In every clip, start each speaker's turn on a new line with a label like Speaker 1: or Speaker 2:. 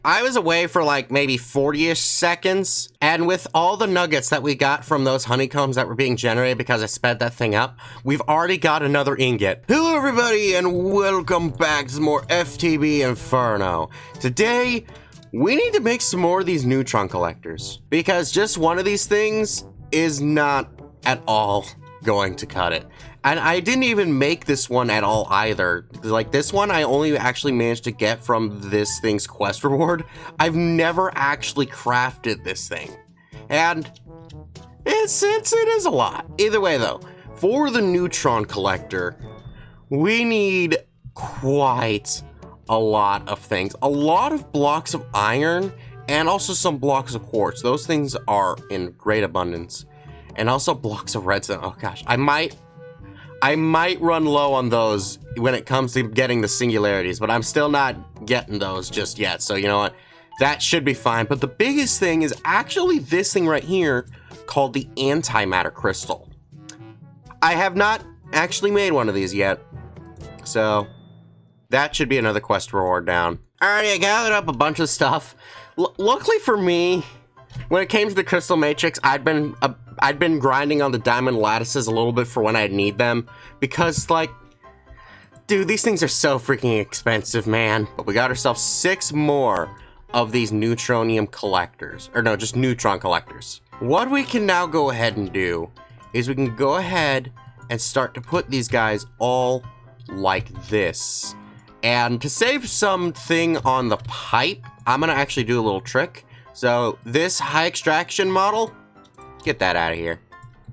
Speaker 1: I was away for like maybe 40-ish seconds, and with all the nuggets that we got from those honeycombs that were being generated because I sped that thing up, we've already got another ingot. Hello everybody, and welcome back to some more FTB Inferno. Today, we need to make some more of these neutron collectors, because just one of these things is not at all going to cut it. And I didn't even make this one at all either. Like, this one I only actually managed to get from this thing's quest reward. I've never actually crafted this thing. And it is a lot. Either way though, for the neutron collector, we need quite a lot of things. A lot of blocks of iron and also some blocks of quartz. Those things are in great abundance. And also blocks of redstone. Oh gosh, I might run low on those when it comes to getting the singularities, but I'm still not getting those just yet. So you know what? That should be fine. But the biggest thing is actually this thing right here called the antimatter crystal. I have not actually made one of these yet. So that should be another quest reward down. Alrighty, I gathered up a bunch of stuff. Luckily for me, when it came to the crystal matrix, I'd been grinding on the diamond lattices a little bit for when I'd need them, because like, dude, these things are so freaking expensive, man. But we got ourselves 6 more of these neutronium collectors, or no, just neutron collectors. What we can now go ahead and do is we can go ahead and start to put these guys all like this. And to save something on the pipe, I'm gonna actually do a little trick. So this high extraction model, get that out of here.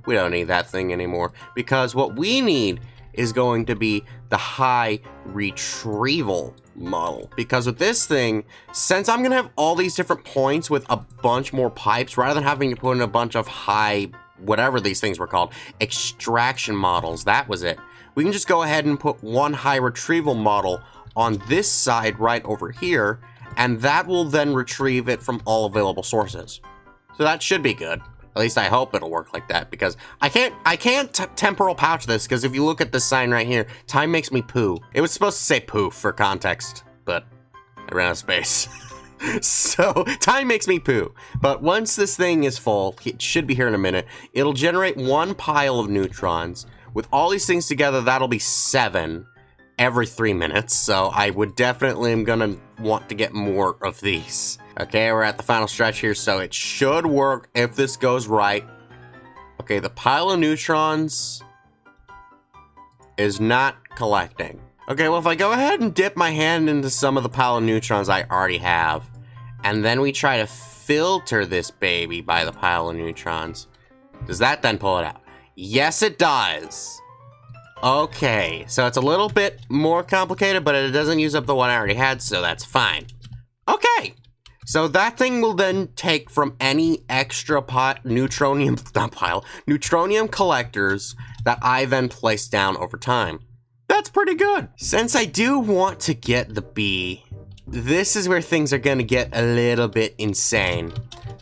Speaker 1: We don't need that thing anymore, because what we need is going to be the high retrieval model. Because with this thing, since I'm gonna have all these different points with a bunch more pipes, rather than having to put in a bunch of high, whatever these things were called, extraction models, that was it. We can just go ahead and put one high retrieval model on this side right over here, and that will then retrieve it from all available sources. So that should be good. At least I hope it'll work like that, because I can't temporal pouch this, because if you look at this sign right here, time makes me poo. It was supposed to say poo for context, but I ran out of space. So time makes me poo. But once this thing is full, it should be here in a minute, it'll generate one pile of neutrons. With all these things together, that'll be 7 every 3 minutes, so I would definitely am gonna want to get more of these. Okay, we're at the final stretch here, so it should work if this goes right. Okay, the pile of neutrons is not collecting. Okay, well, if I go ahead and dip my hand into some of the pile of neutrons I already have, and then we try to filter this baby by the pile of neutrons, does that then pull it out? Yes, it does. Okay, so it's a little bit more complicated, but it doesn't use up the one I already had, so that's fine. Okay, so that thing will then take from any extra neutronium collectors that I then place down over time. That's pretty good. Since I do want to get the bee, this is where things are gonna get a little bit insane.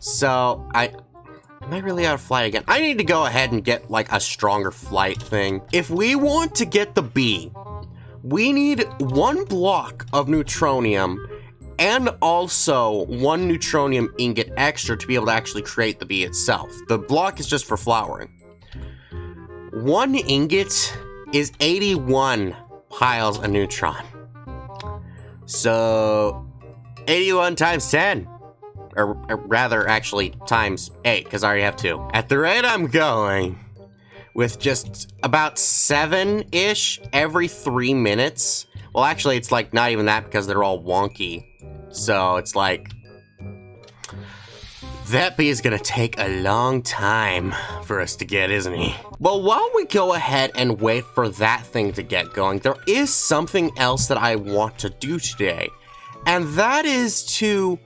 Speaker 1: So am I really out of flight again? I need to go ahead and get like a stronger flight thing. If we want to get the bee, we need 1 block of neutronium and also 1 neutronium ingot extra to be able to actually create the bee itself. The block is just for flowering. 1 ingot is 81 piles of neutron. So 81 times 10. Or rather, actually, times 8, because I already have 2. At the rate I'm going, with just about 7-ish every 3 minutes. Well, actually, it's like not even that, because they're all wonky. So it's like, that bee is gonna take a long time for us to get, isn't he? Well, while we go ahead and wait for that thing to get going, there is something else that I want to do today. And that is to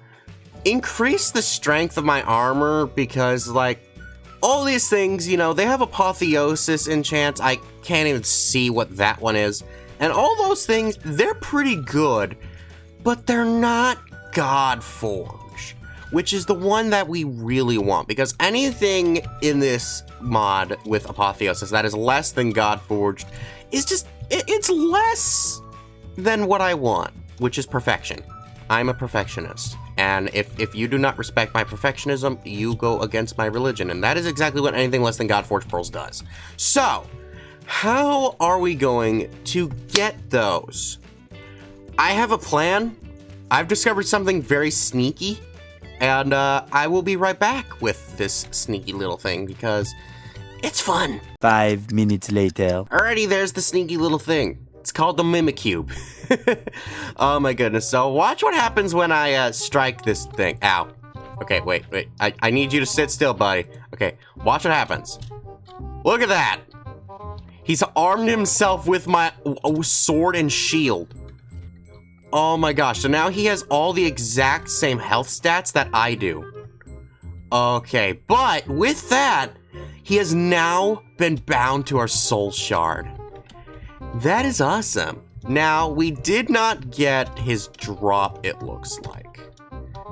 Speaker 1: increase the strength of my armor, because like all these things, you know, they have apotheosis enchants. I can't even see what that one is. And all those things, they're pretty good, but they're not Godforge, which is the one that we really want, because anything in this mod with apotheosis that is less than Godforged is just, it's less than what I want, which is perfection. I'm a perfectionist. And if you do not respect my perfectionism, you go against my religion. And that is exactly what anything less than Godforged Pearls does. So, how are we going to get those? I have a plan. I've discovered something very sneaky. And I will be right back with this sneaky little thing because it's fun.
Speaker 2: 5 minutes later.
Speaker 1: Alrighty, there's the sneaky little thing. It's called the Mimicube. Oh my goodness. So watch what happens when I strike this thing. Ow. Okay, wait. I need you to sit still, buddy. Okay, watch what happens. Look at that. He's armed himself with my sword and shield. Oh my gosh, so now he has all the exact same health stats that I do. Okay, but with that, he has now been bound to our soul shard. That is awesome. Now, we did not get his drop, it looks like.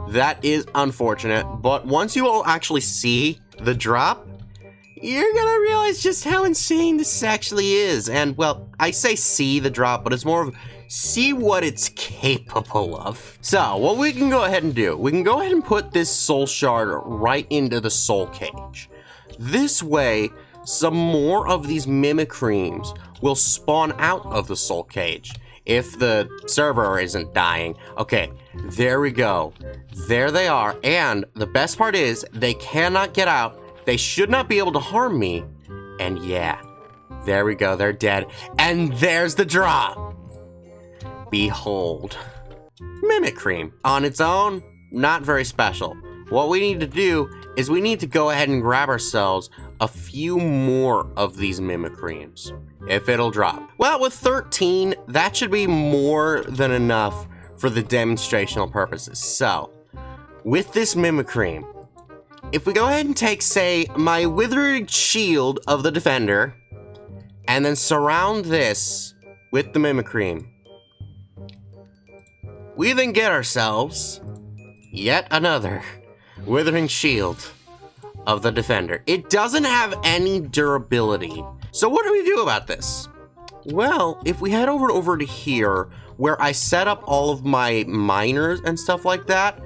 Speaker 1: That is unfortunate, but once you all actually see the drop, you're gonna realize just how insane this actually is. And, well, I say see the drop, but it's more of see what it's capable of. So, what we can go ahead and do, we can go ahead and put this soul shard right into the soul cage. This way, some more of these mimicreams will spawn out of the soul cage if the server isn't dying. Okay, there we go. There they are. And the best part is they cannot get out. They should not be able to harm me. And yeah, there we go. They're dead. And there's the drop. Behold. Mimicream. On its own, not very special. What we need to do is we need to go ahead and grab ourselves a few more of these mimicreams, if it'll drop. Well, with 13, that should be more than enough for the demonstrational purposes. So, with this mimicream, if we go ahead and take, say, my withered shield of the defender, and then surround this with the mimicream, we then get ourselves yet another withering shield of the defender. It doesn't have any durability. So what do we do about this? Well, if we head over to here, where I set up all of my miners and stuff like that,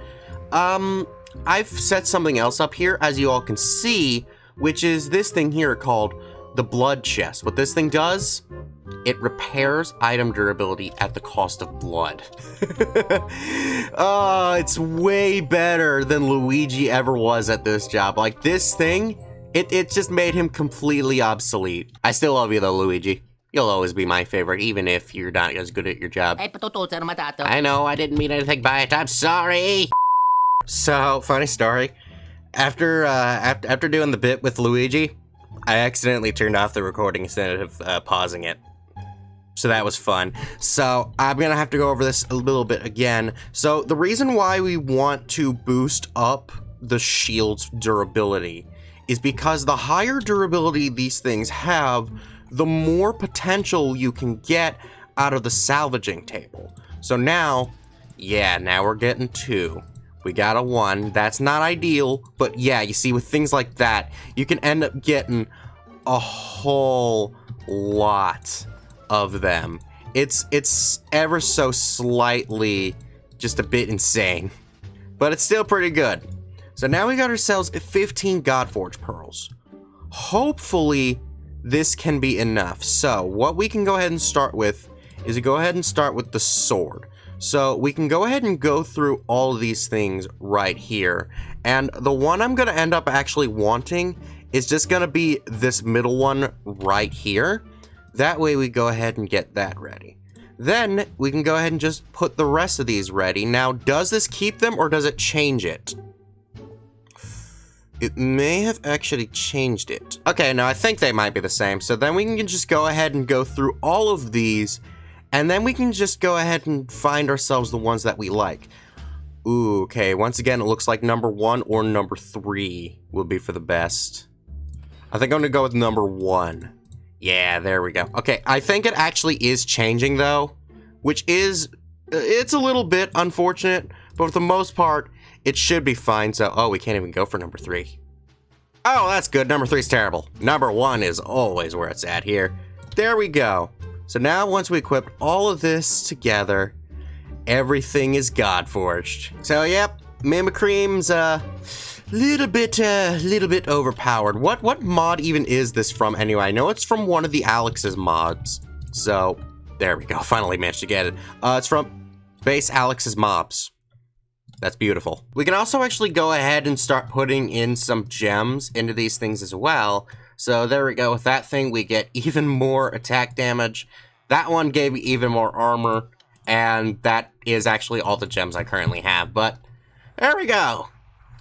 Speaker 1: I've set something else up here, as you all can see, which is this thing here called the blood chest. What this thing does, it repairs item durability at the cost of blood. Oh, it's way better than Luigi ever was at this job. Like, this thing, it just made him completely obsolete. I still love you though, Luigi. You'll always be my favorite, even if you're not as good at your job. I know, I didn't mean anything by it. I'm sorry. So, funny story. After doing the bit with Luigi, I accidentally turned off the recording instead of pausing it. So that was fun. So I'm gonna have to go over this a little bit again. So the reason why we want to boost up the shield's durability is because the higher durability these things have, the more potential you can get out of the salvaging table. So now, yeah, now we're getting 2. We got a 1. That's not ideal, but yeah, you see, with things like that, you can end up getting a whole lot of them. It's ever so slightly just a bit insane, but it's still pretty good. So now we got ourselves 15 Godforged Pearls. Hopefully this can be enough. So what we can go ahead and start with is go ahead and start with the sword. So we can go ahead and go through all of these things right here. And the one I'm gonna end up actually wanting is just gonna be this middle one right here. That way we go ahead and get that ready. Then we can go ahead and just put the rest of these ready. Now, does this keep them or does it change it? It may have actually changed it. Okay, no, I think they might be the same. So then we can just go ahead and go through all of these, and then we can just go ahead and find ourselves the ones that we like. Ooh, okay, once again, it looks like number 1 or number 3 will be for the best. I think I'm gonna go with number 1. Yeah, there we go. Okay, I think it actually is changing though, which is, it's a little bit unfortunate, but for the most part, it should be fine. So, oh, we can't even go for number 3. Oh, that's good. Number 3 is terrible. Number 1 is always where it's at here. There we go. So now once we equip all of this together, everything is Godforged. So, yep, Mimicream's little bit overpowered. What mod even is this from anyway? I know it's from one of the Alex's mods. So, there we go. Finally managed to get it. It's from base Alex's mobs. That's beautiful. We can also actually go ahead and start putting in some gems into these things as well. So there we go. With that thing, we get even more attack damage. That one gave me even more armor. And that is actually all the gems I currently have. But there we go.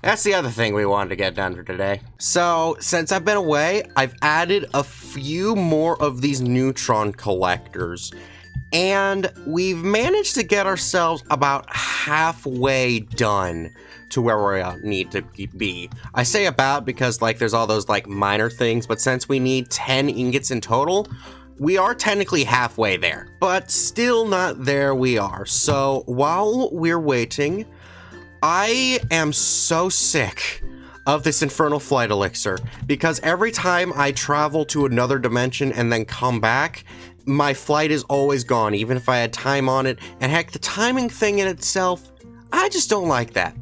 Speaker 1: That's the other thing we wanted to get done for today. So, since I've been away, I've added a few more of these neutron collectors. And we've managed to get ourselves about halfway done to where we need to be. I say about because, like, there's all those, like, minor things, but since we need 10 ingots in total, we are technically halfway there. But still not there we are. So, while we're waiting, I am so sick of this infernal flight elixir because every time I travel to another dimension and then come back, my flight is always gone, even if I had time on it. And heck, the timing thing in itself, I just don't like that.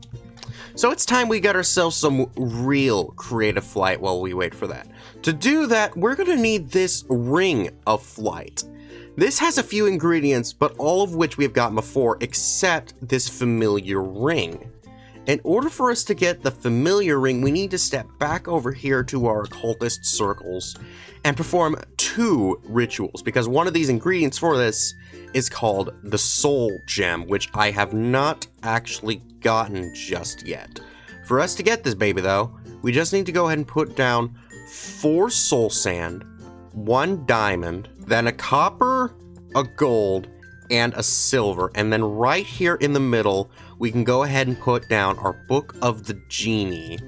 Speaker 1: So it's time we got ourselves some real creative flight while we wait for that. To do that, we're gonna need this ring of flight. This has a few ingredients, but all of which we have gotten before, except this familiar ring. In order for us to get the familiar ring, we need to step back over here to our occultist circles and perform 2 rituals, because one of these ingredients for this is called the soul gem, which I have not actually gotten just yet. For us to get this baby though, we just need to go ahead and put down 4 soul sand, 1 diamond, then a copper, a gold, and a silver. And then right here in the middle, we can go ahead and put down our Book of the Genie.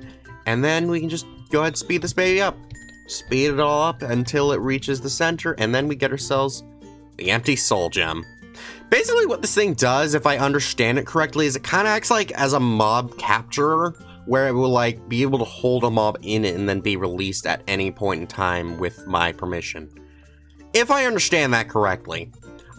Speaker 1: And then we can just go ahead and speed this baby up. Speed it all up until it reaches the center, and then we get ourselves the empty soul gem. Basically what this thing does, if I understand it correctly, is it kind of acts like as a mob capturer, where it will like be able to hold a mob in it and then be released at any point in time with my permission. If I understand that correctly.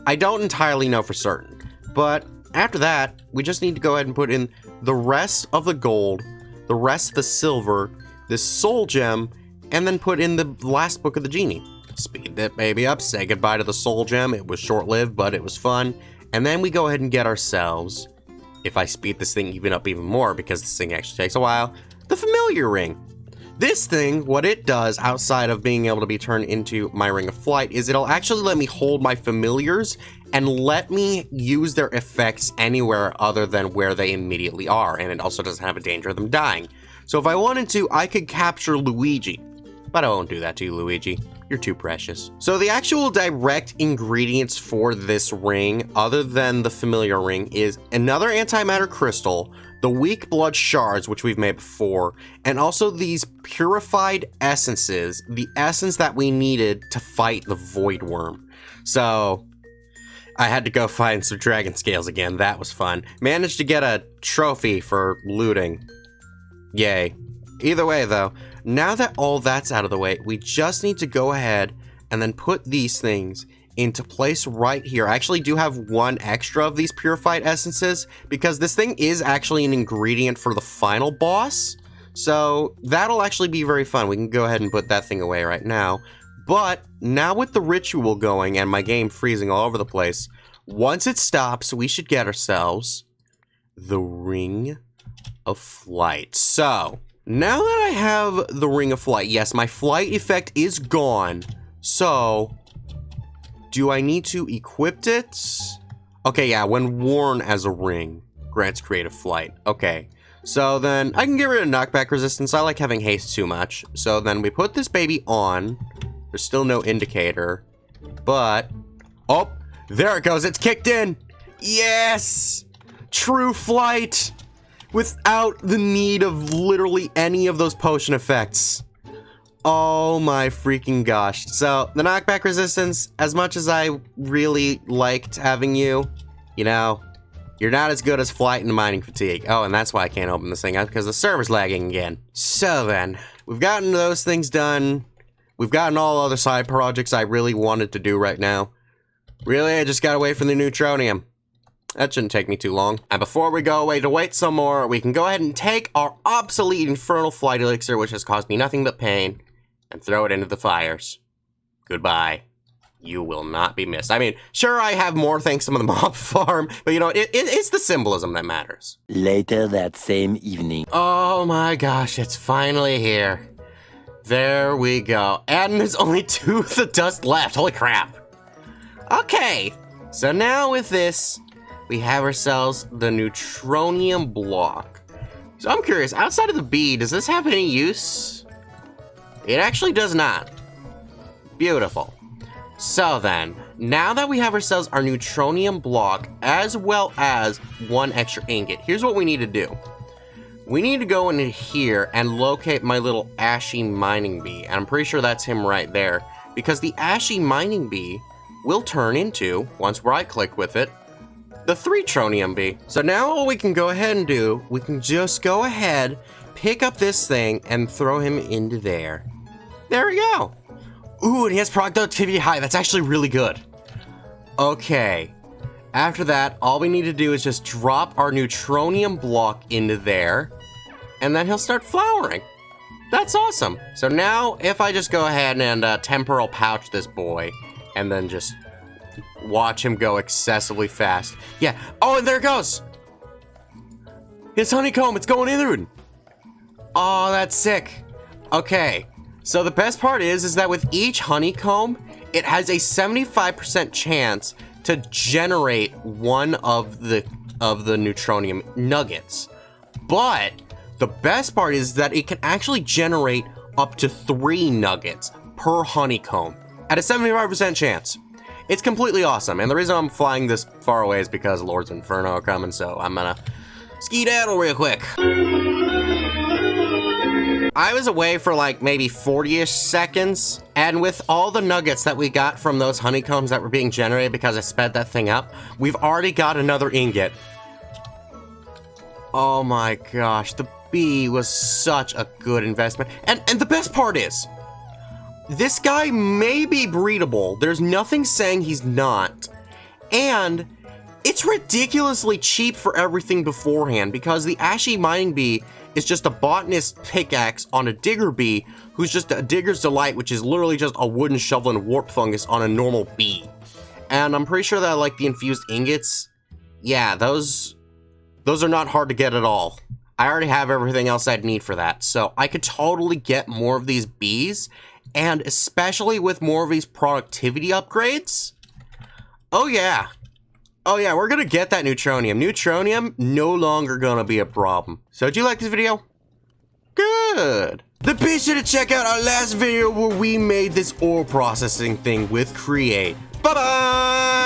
Speaker 1: I don't entirely know for certain, but after that, we just need to go ahead and put in the rest of the gold, the rest of the silver, this soul gem, and then put in the last Book of the Genie. Speed that baby up, say goodbye to the soul gem. It was short-lived, but it was fun. And then we go ahead and get ourselves, if I speed this thing even up even more, because this thing actually takes a while, the familiar ring. This thing, what it does outside of being able to be turned into my ring of flight is it'll actually let me hold my familiars and let me use their effects anywhere other than where they immediately are. And it also doesn't have a danger of them dying. So if I wanted to, I could capture Luigi. But I won't do that to you, Luigi. You're too precious. So the actual direct ingredients for this ring, other than the familiar ring, is another antimatter crystal, the weak blood shards, which we've made before, and also these purified essences, the essence that we needed to fight the void worm. So I had to go find some dragon scales again. That was fun. Managed to get a trophy for looting. Yay. Either way though, now that all that's out of the way, we just need to go ahead and then put these things into place right here. I actually do have 1 extra of these purified essences because this thing is actually an ingredient for the final boss. So that'll actually be very fun. We can go ahead and put that thing away right now. But now with the ritual going and my game freezing all over the place, once it stops, we should get ourselves the Ring of Flight. So now that I have the Ring of Flight, yes, my flight effect is gone. So do I need to equip it? Okay, yeah, when worn as a ring, grants creative flight. Okay, so then I can get rid of knockback resistance. I like having haste too much. So then we put this baby on. There's still no indicator, but, oh, there it goes. It's kicked in. Yes, true flight without the need of literally any of those potion effects. Oh my freaking gosh. So the knockback resistance, as much as I really liked having you, you know, you're not as good as flight and mining fatigue. Oh, and that's why I can't open this thing up, because the server's lagging again. So then, we've gotten those things done. We've gotten all other side projects I really wanted to do right now. Really, I just gotta wait for the Neutronium. That shouldn't take me too long. And before we go away to wait some more, we can go ahead and take our obsolete infernal flight elixir, which has caused me nothing but pain, and throw it into the fires. Goodbye. You will not be missed. I mean, sure, I have more thanks to the mob farm, but you know, it's the symbolism that matters.
Speaker 2: Later that same evening.
Speaker 1: Oh my gosh, it's finally here. There we go. And there's only 2 of the dust left. Holy crap. Okay, so now with this, we have ourselves the Neutronium block. So I'm curious, outside of the bee, does this have any use? It actually does not. Beautiful. So then, now that we have ourselves our Neutronium block, as well as 1 extra ingot, here's what we need to do. We need to go into here and locate my little ashy mining bee, and I'm pretty sure that's him right there, because the ashy mining bee will turn into, once right-click with it, the 3-tronium bee. So now what we can go ahead and do, we can just go ahead, pick up this thing, and throw him into there. There we go. Ooh, and he has productivity high. That's actually really good. Okay. After that, all we need to do is just drop our Neutronium block into there, and then he'll start flowering. That's awesome. So now, if I just go ahead and temporal pouch this boy, and then just watch him go excessively fast. Yeah. Oh, and there it goes. His honeycomb. It's going in. Oh, that's sick. Okay. So the best part is that with each honeycomb, it has a 75% chance to generate 1 of the Neutronium nuggets. But the best part is that it can actually generate up to 3 nuggets per honeycomb at a 75% chance. It's completely awesome. And the reason I'm flying this far away is because Lords of Inferno are coming, so I'm gonna skedaddle real quick. I was away for like maybe 40-ish seconds, and with all the nuggets that we got from those honeycombs that were being generated because I sped that thing up, we've already got another ingot. Oh my gosh, the bee was such a good investment. And the best part is, this guy may be breedable. There's nothing saying he's not. And it's ridiculously cheap for everything beforehand because the Ashy Mining Bee is just a botanist pickaxe on a digger bee who's just a digger's delight, which is literally just a wooden shovel and warp fungus on a normal bee. And I'm pretty sure that like the infused ingots, yeah, those are not hard to get at all. I already have everything else I'd need for that, so I could totally get more of these bees, and especially with more of these productivity upgrades. Oh yeah. Oh yeah, we're gonna get that Neutronium. Neutronium no longer gonna be a problem. So did you like this video? Good. Then be sure to check out our last video where we made this ore processing thing with Create. Bye-bye!